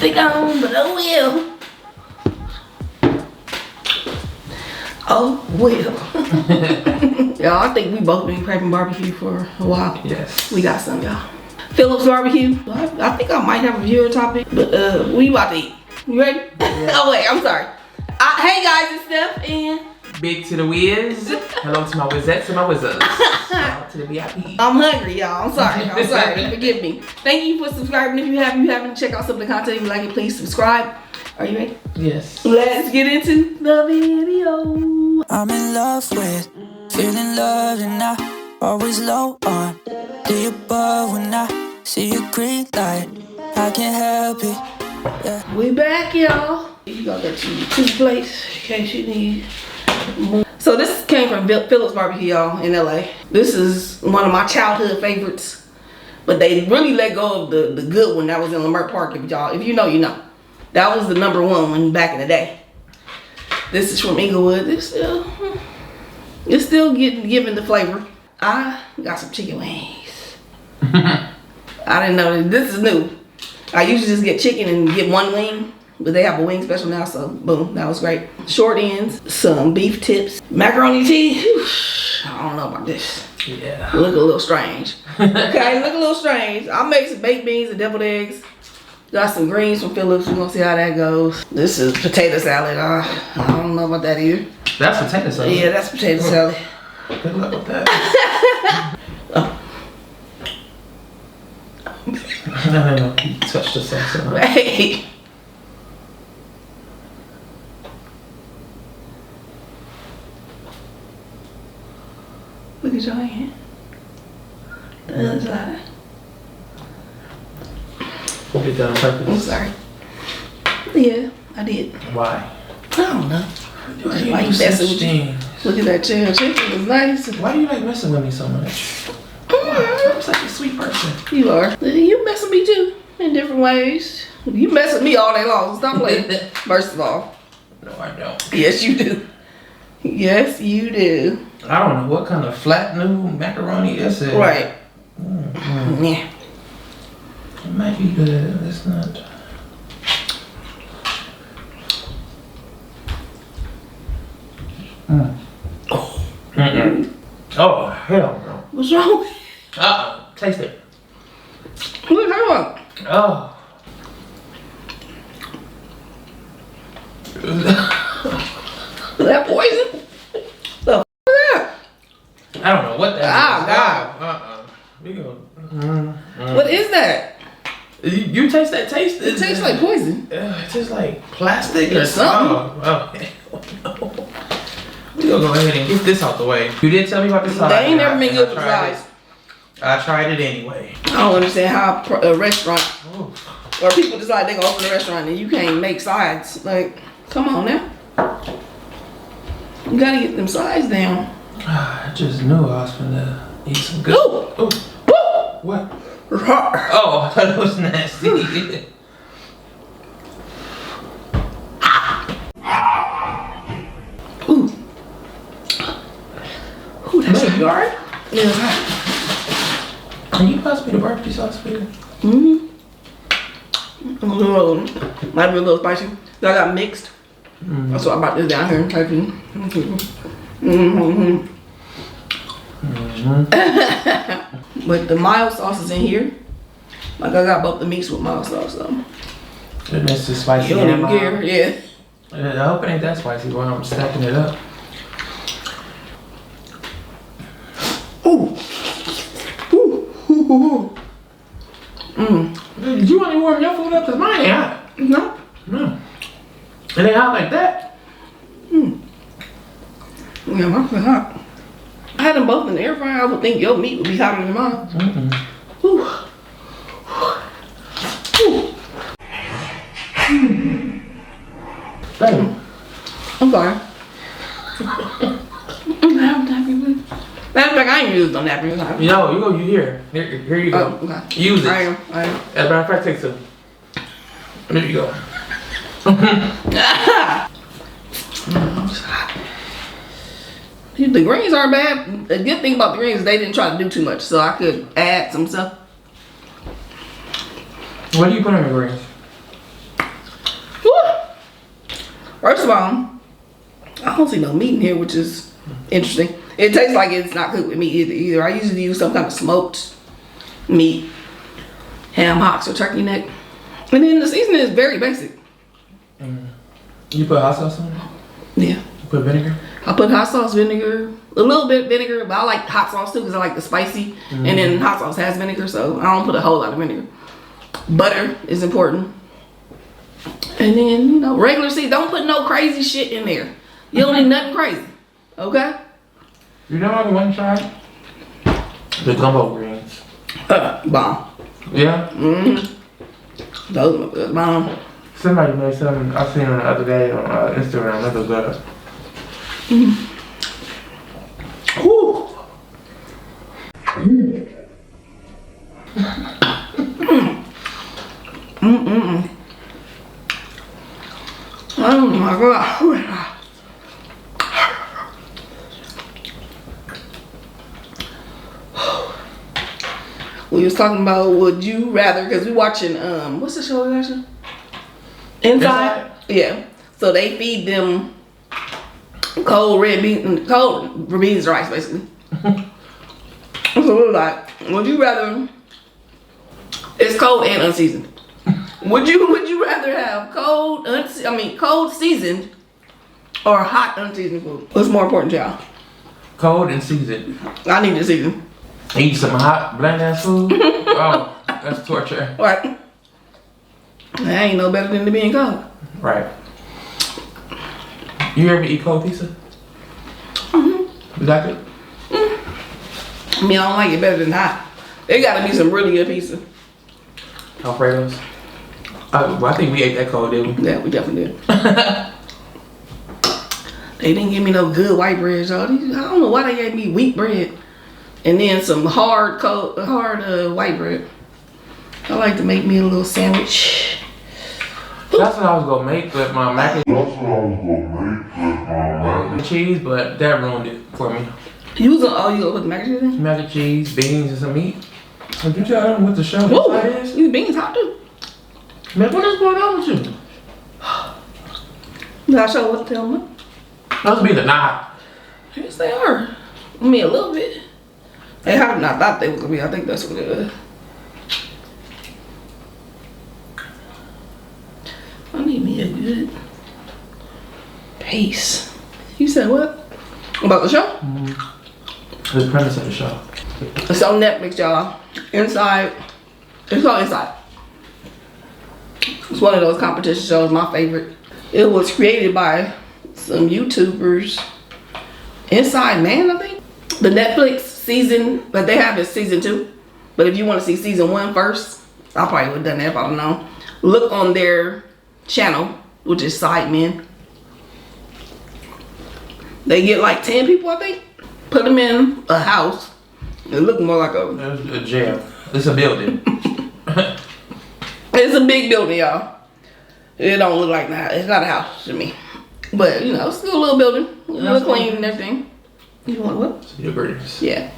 lipstick on, but oh well. Oh well. Y'all, I think we both been craving barbecue for a while. Yes. We got some, y'all. Phillips barbecue. I think I might have a viewer topic, but what you about to eat? You ready? Yeah. Oh wait, I'm sorry. Hey guys, it's Steph and Big to the whiz. Hello to my whizettes and my wizards. Shout out to the VIP. I'm hungry, y'all. I'm sorry. Forgive me. Thank you for subscribing. If you haven't checked out some of the content, if you like it, please subscribe. Are you ready? Yes. Let's get into the video. I'm in love with feeling loved and I always low on the above when I see a green light. I can't help it. Yeah. We back, y'all. You got that toothpaste in case you need more. So this came from Phillips Barbecue, y'all, in LA. This is one of my childhood favorites, but they really let go of the good one that was in Leimert Park. If you know, you know. That was the #1 one back in the day. This is from Inglewood. It's still giving the flavor. I got some chicken wings. I didn't know this is new. I usually just get chicken and get one wing, but they have a wing special now, so boom, that was great. Short ends, some beef tips, macaroni cheese. I don't know about this. Yeah. Look a little strange. Okay, look a little strange. I'll make some baked beans and deviled eggs. Got some greens from Phillips. We're gonna see how that goes. This is potato salad. I don't know about that either. That's potato salad? Yeah, that's potato salad. Good luck with that. Oh. No. You touched the sauce. Hey. Look at your hand. The other side. You did that on purpose? I'm sorry. Yeah, I did. Why? I don't know. Why you messing with me? Look at that chicken. Chicken is nice. Why do you like messing with me so much? I'm such a sweet person. You are. You mess with me too, in different ways. You mess with me all day long. Stop playing. First of all. No, I don't. Yes, you do. Yes, you do. I don't know what kind of flat new macaroni this is. Right. Yeah. It might be good. It's not. Oh, hell no. What's wrong? Taste it. Look at that. Oh. Is that poison? The f is that? I don't know what that God. We go. What is that? You taste that taste? It tastes like poison. It tastes like plastic or something. Oh, no. We gonna go ahead and get this out the way. You did tell me about this. They ain't never been good for size. I tried it anyway. I don't understand how a restaurant or people decide they gonna open a restaurant and you can't make sides. Like, come on now. You gotta get them sides down. I just knew I was gonna eat some good. Ooh. Ooh. What? Oh, I thought it was nasty. Ooh. Ooh, that's a yard? Yeah. Can you pass me the barbecue sauce for you? Mm-hmm. Might be a little spicy. I got mixed. That's why I brought this down here. But the mild sauce is in here. Like I got both the meats with mild sauce, so. Goodness, it's spicy. You don't even care, yeah. I hope it ain't that spicy when I'm stacking it up. Ooh. Ooh. Did you want to warm your food up? Cause mine ain't hot. No. It ain't hot like that. Yeah, mine's hot. I had them both in the air fryer. I would think your meat would be hotter than mine. Ooh. I'm sorry. Matter of fact, I ain't used no napkins. Yo, you here. Here you go. Oh, okay. Use it. I am. As a matter of fact, take some. There you go. The greens aren't bad. The good thing about the greens is they didn't try to do too much, so I could add some stuff. What do you put in the greens? First of all, I don't see no meat in here, which is interesting. It tastes like it's not cooked with meat either. I usually use some kind of smoked meat, ham hocks or turkey neck. And then the seasoning is very basic. You put hot sauce on it? Yeah. You put vinegar? I put hot sauce, vinegar, a little bit of vinegar, but I like hot sauce too because I like the spicy. And then hot sauce has vinegar, so I don't put a whole lot of vinegar. Butter is important. And then, you know, regular seasoning. Don't put no crazy shit in there. You don't need nothing crazy. Okay? You know what I want to try? The gumbo greens. Bomb. Yeah? Those are good. Bomb. Somebody made something I seen on the other day on Instagram. That was good. Woo! Oh my god. We was talking about would you rather, because we watching what's the show we watching? Inside? Yeah. So they feed them cold beans and rice basically. So we're like, would you rather, it's cold and unseasoned. Would you rather have cold seasoned or hot unseasoned food? What's more important to y'all? Cold and seasoned. I need the season. Eat some hot, bland ass food? Oh, that's torture. Right. That ain't no better than it being cold. Right. You ever eat cold pizza? Is that good? I mean, I don't like it better than hot. It gotta be some really good pizza. Alfredo's? I think we ate that cold, didn't we? Yeah, we definitely did. They didn't give me no good white bread, y'all. I don't know why they gave me wheat bread and then some hard white bread. I like to make me a little sandwich. That's what I was gonna make with my mac and cheese, but that ruined it for me. You gonna put the mac and cheese in? Mac and cheese, beans, and some meat. Did you tell them what the show is? These beans hot too. Man, what is going on with you? Did I show what to tell them? Those beans are not. Yes, they are. I mean, a little bit. They hotter than I thought they were gonna be. I think that's what it is. I need me a good pace. You said what? About the show? The premise of the show. It's on Netflix, y'all. Inside. It's called Inside. It's one of those competition shows, my favorite. It was created by some YouTubers. Inside Man, I think. The Netflix season, but they have it season 2. But if you want to see season 1 first, I probably would have done that if I don't know. Look on their channel, which is Sidemen. They get like 10 people, I think. Put them in a house. It look more like a jail. It's a building. It's a big building, y'all. It don't look like that. It's not a house to me. But, you know, it's still a little building. A little clean and everything. You want what? Your burgers. Yeah.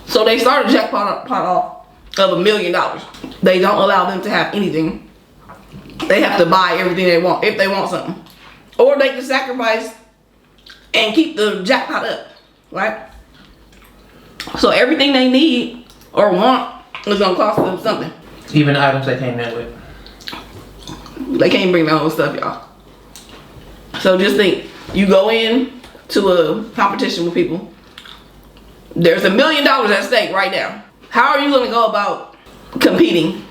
So they started a jackpot off of $1 million. They don't allow them to have anything. They have to buy everything they want if they want something. Or they can sacrifice and keep the jackpot up, right? So everything they need or want is gonna cost them something. Even the items they came in with. They can't bring their own stuff, y'all. So just think, you go in to a competition with people. There's $1 million at stake right now. How are you gonna go about competing?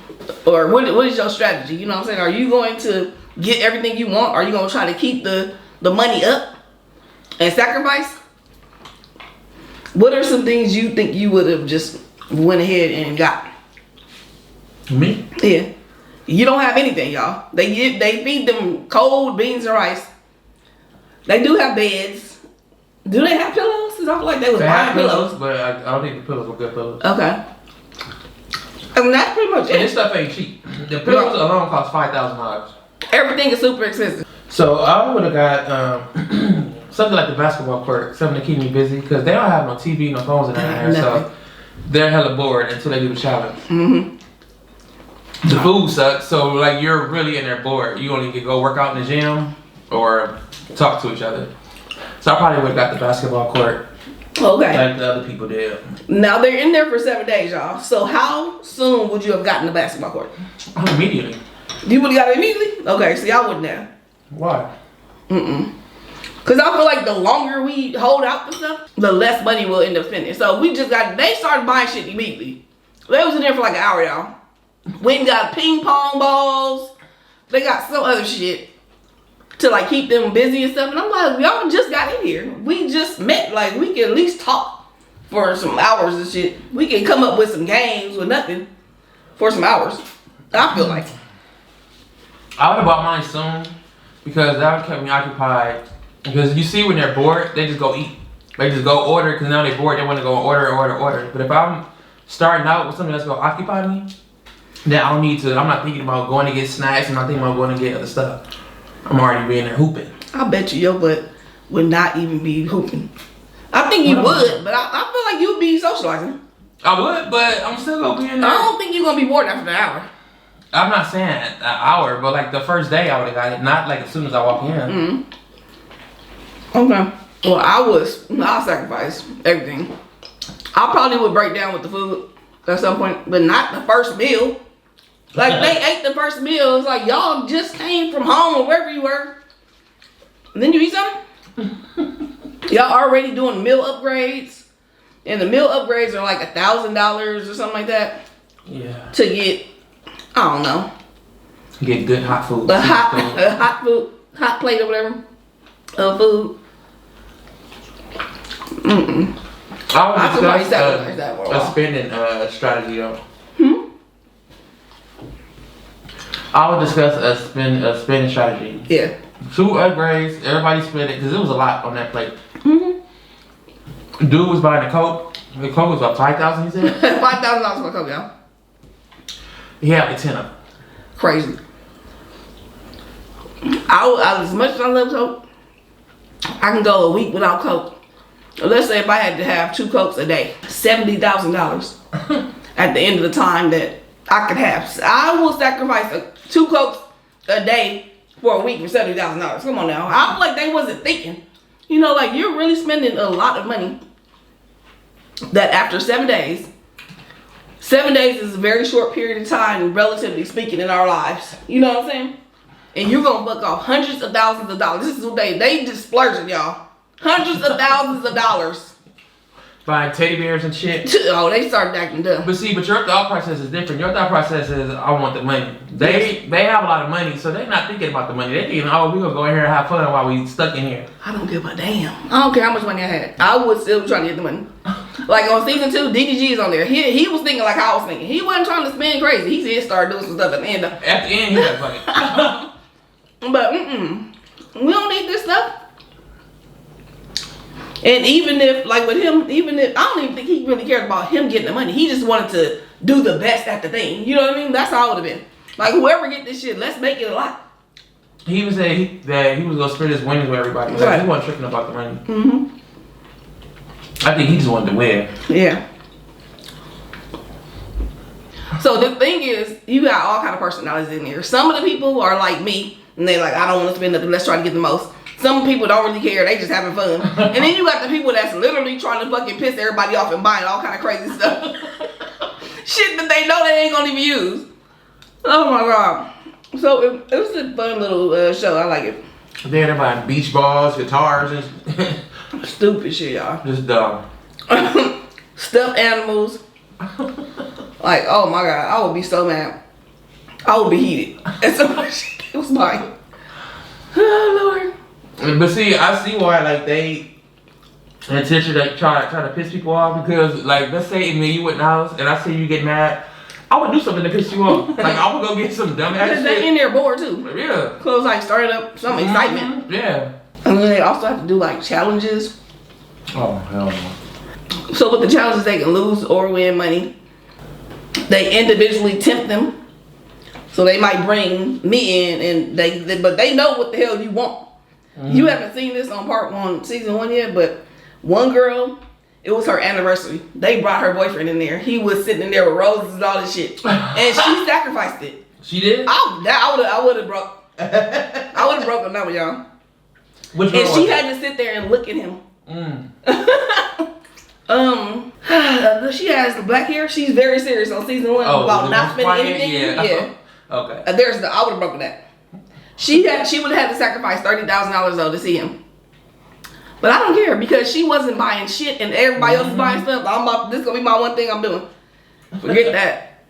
Or what is your strategy? You know what I'm saying? Are you going to get everything you want? Are you gonna try to keep the money up and sacrifice? What are some things you think you would have just went ahead and got? Me? Yeah. You don't have anything, y'all. They feed them cold beans and rice. They do have beds. Do they have pillows? Because I feel like they was buying pillows. But I don't think the pillows were good pillows. Okay. And that's pretty much it. And this stuff ain't cheap. The pillows alone cost $5,000. Everything is super expensive. So I would have got something like the basketball court, something to keep me busy, because they don't have no TV, no phones in there. So they're hella bored until they do the challenge. The food sucks, so like you're really in there bored. You only can go work out in the gym or talk to each other. So I probably would have got the basketball court. Okay. Like the other people did. Now they're in there for 7 days, y'all. So how soon would you have gotten the basketball court? Immediately. You would have got it immediately? Okay, see, I wouldn't have. Why? Because I feel like the longer we hold out the stuff, the less money we'll end up spending. So they started buying shit immediately. They was in there for like an hour, y'all. Went and got ping pong balls. They got some other shit to like keep them busy and stuff. And I'm like, y'all just got in here. We just met. Like, we can at least talk for some hours and shit. We can come up with some games with nothing for some hours. I feel like. I would have bought mine soon because that would kept me occupied. Because you see when they're bored, they just go eat. They just go order because now they're bored. They want to go order. But if I'm starting out with something that's going to occupy me, then I don't need to. I'm not thinking about going to get snacks. I'm not thinking about going to get other stuff. I'm already being there hooping. I bet you your butt would not even be hooping. I think you would, but I feel like you'd be socializing. I would, but I'm still going to be in there. I don't think you're going to be bored after an hour. I'm not saying an hour, but like the first day I would have got it. Not like as soon as I walk in. Okay. Well, I'll sacrifice everything. I probably would break down with the food at some point, but not the first meal. Like, they ate the first meal. It's like, y'all just came from home or wherever you were. And then you eat something? Y'all already doing meal upgrades. And the meal upgrades are like $1,000 or something like that. Yeah. To get, I don't know. Get good hot food. Hot plate or whatever of food. I would discuss that a spending strategy though. I would discuss a spending strategy. Yeah. 2 upgrades, everybody spent it because it was a lot on that plate. Dude was buying a Coke. The Coke was about $5,000, he said. $5,000 for a Coke, y'all. He had like 10 of them. Crazy. As much as I love Coke, I can go a week without Coke. Let's say if I had to have 2 Cokes a day, $70,000 at the end of the time that I could have. I will sacrifice 2 Cokes a day for a week for $70,000. Come on now. I feel like they wasn't thinking. You know, like you're really spending a lot of money that after 7 days, 7 days is a very short period of time, relatively speaking, in our lives. You know what I'm saying? And you're going to buck off hundreds of thousands of dollars. This is what they just splurging, y'all. Hundreds of thousands of dollars. Buying teddy bears and shit. Oh, they started acting dumb. But see, your thought process is different. Your thought process is, I want the money. They have a lot of money, so they're not thinking about the money. They're thinking, oh, we're going to go in here and have fun while we stuck in here. I don't give a damn. I don't care how much money I had. I would still try to get the money. Like on season 2, DDG is on there. He was thinking like I was thinking. He wasn't trying to spend crazy. He just started doing some stuff at the end. At the end, he was like, But, we don't need this stuff. And even if, like with him, I don't even think he really cared about him getting the money. He just wanted to do the best at the thing. You know what I mean? That's how it would have been. Like, whoever get this shit, let's make it a lot. he was saying that he was going to spend his winnings with everybody. Like, he wasn't tripping about the money. I think he just wanted to win. Yeah. So the thing is, you got all kind of personalities in there. Some of the people are like me, and they like, I don't want to spend nothing, let's try to get the most. Some people don't really care, they just having fun. And then you got the people that's literally trying to fucking piss everybody off and buying all kind of crazy stuff. Shit that they know they ain't gonna even use. Oh my god. So it was a fun little show, I like it. Then they're buying beach balls, guitars, and Stupid shit, y'all. just dumb. Stuffed animals. Like, oh my god, I would be so mad. I would be heated. And so much shit was like, oh Lord. But see, I see why like they intentionally try to piss people off, because like, let's say if you went in the house and I see you get mad, I would do something to piss you off. Like, I would go get some dumb ass shit. They in there bored too. Yeah. Cause like started up some excitement. Yeah. And then they also have to do like challenges. Oh hell no. So with the challenges, they can lose or win money. They individually tempt them. So they might bring me in, and but they know what the hell you want. You haven't seen this on season 1 yet, but one girl It was her anniversary. They brought her boyfriend in there. He was sitting in there with roses and all this shit. And she sacrificed it. She did? I would have broke. I would have broke the number, y'all. Which and she had to sit there and look at him. She has the black hair. She's very serious on season 1 about not spending anything. Yeah. Okay. I would have broken that. She would have had to sacrifice $30,000 though to see him. But I don't care because she wasn't buying shit and everybody else is buying stuff. This is gonna be my one thing I'm doing. Forget that.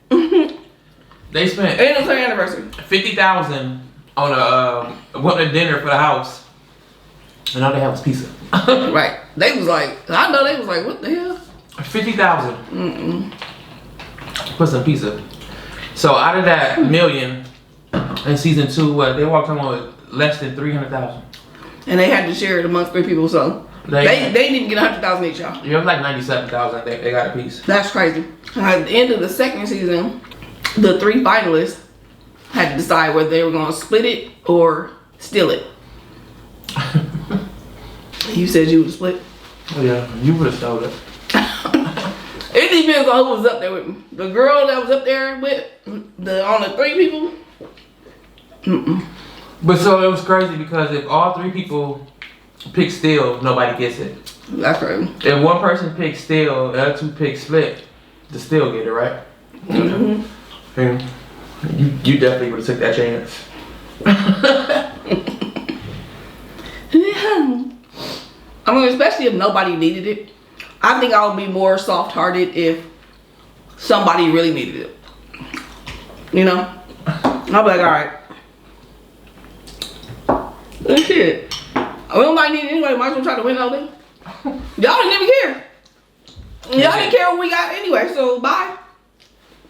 They spent. And it was her anniversary. $50,000 on a dinner for the house, and all they had was pizza. Right. They was like, what the hell? $50,000. Put some pizza. So out of that million in season 2, they walked home with less than $300,000. And they had to share it amongst 3 people, so they didn't get $100,000 each, y'all. Yeah, it was like $97,000. They got a piece. That's crazy. At the end of the second season, the 3 finalists had to decide whether they were going to split it or steal it. You said you would split. Oh yeah, you would have stole it. It depends on who was up there with me. The girl that was up there with on the 3 people. But so it was crazy because if all 3 people pick steal, nobody gets it. That's crazy. If one person picks steal, the other 2 pick split, the steal get it, right? And you definitely would have took that chance. Yeah. I mean, especially if nobody needed it. I think I would be more soft-hearted if somebody really needed it. You know? I'll be like, alright. Shit. We don't need it anyway. Might as well try to win all day. Y'all didn't even care. Y'all didn't care what we got anyway, so bye.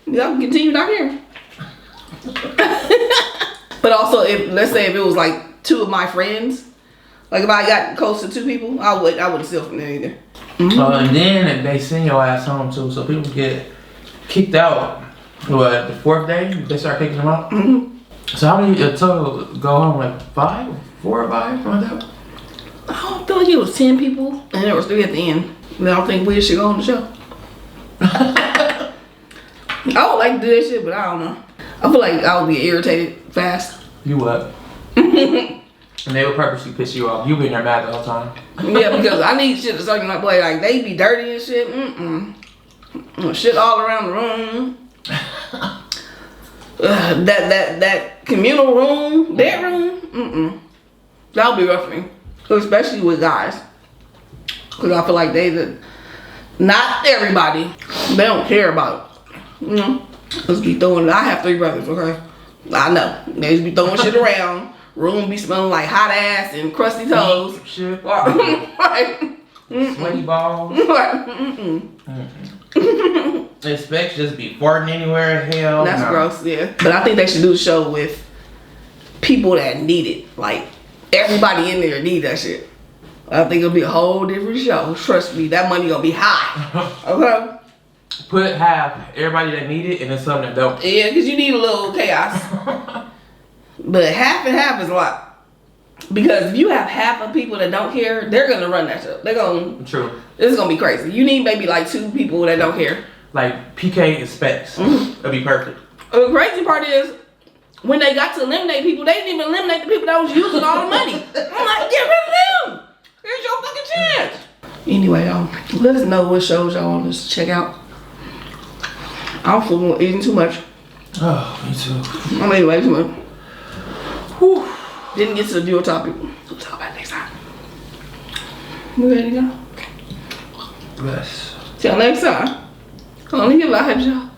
Y'all can continue not caring. But also, let's say if it was like 2 of my friends, like if I got close to 2 people, I wouldn't steal from them either. And then they send your ass home too, so people get kicked out. What, the 4th day they start kicking them out? So how many total go home? Like 5, 4 or 5, something like that? I feel like it was 10 people, and there was 3 at the end. And I don't think we should go on the show. I would like to do that shit, but I don't know. I feel like I would be irritated fast. You would. And they would purposely piss you off. You been there mad the whole time. Yeah, because I need shit to certain my boy. Like they be dirty and shit. Shit all around the room. That communal room, bedroom. That would be rough for me, especially with guys. Cause I feel like not everybody, they don't care about it. You know, let's be throwing. I have 3 brothers. Okay, I know they just be throwing shit around. Room be smelling like hot ass and crusty toes. Shit. Right. Sweaty balls. Expect just be farting anywhere. Hell, that's gross. Yeah, but I think they should do a show with people that need it. Like everybody in there need that shit. I think it'll be a whole different show. Trust me, that money gonna be high. Okay. Put half everybody that need it and then some that don't. Yeah, cause you need a little chaos. But half and half is a lot. Because if you have half of people that don't care, they're gonna run that show. They're gonna. True. It's gonna be crazy. You need maybe like 2 people that don't care. Like PK and Specs. That'd be perfect. The crazy part is, when they got to eliminate people, they didn't even eliminate the people that was using all the money. I'm like, get rid of them. Here's your fucking chance. Anyway, y'all, let us know what shows y'all want us to check out. I'm full eating too much. Oh, me too. I'm eating way too much. Whew. Didn't get to the viewer topic. We'll talk about it next time. We ready to go? Yes. Till next time. Hold on, let me give a hype, y'all.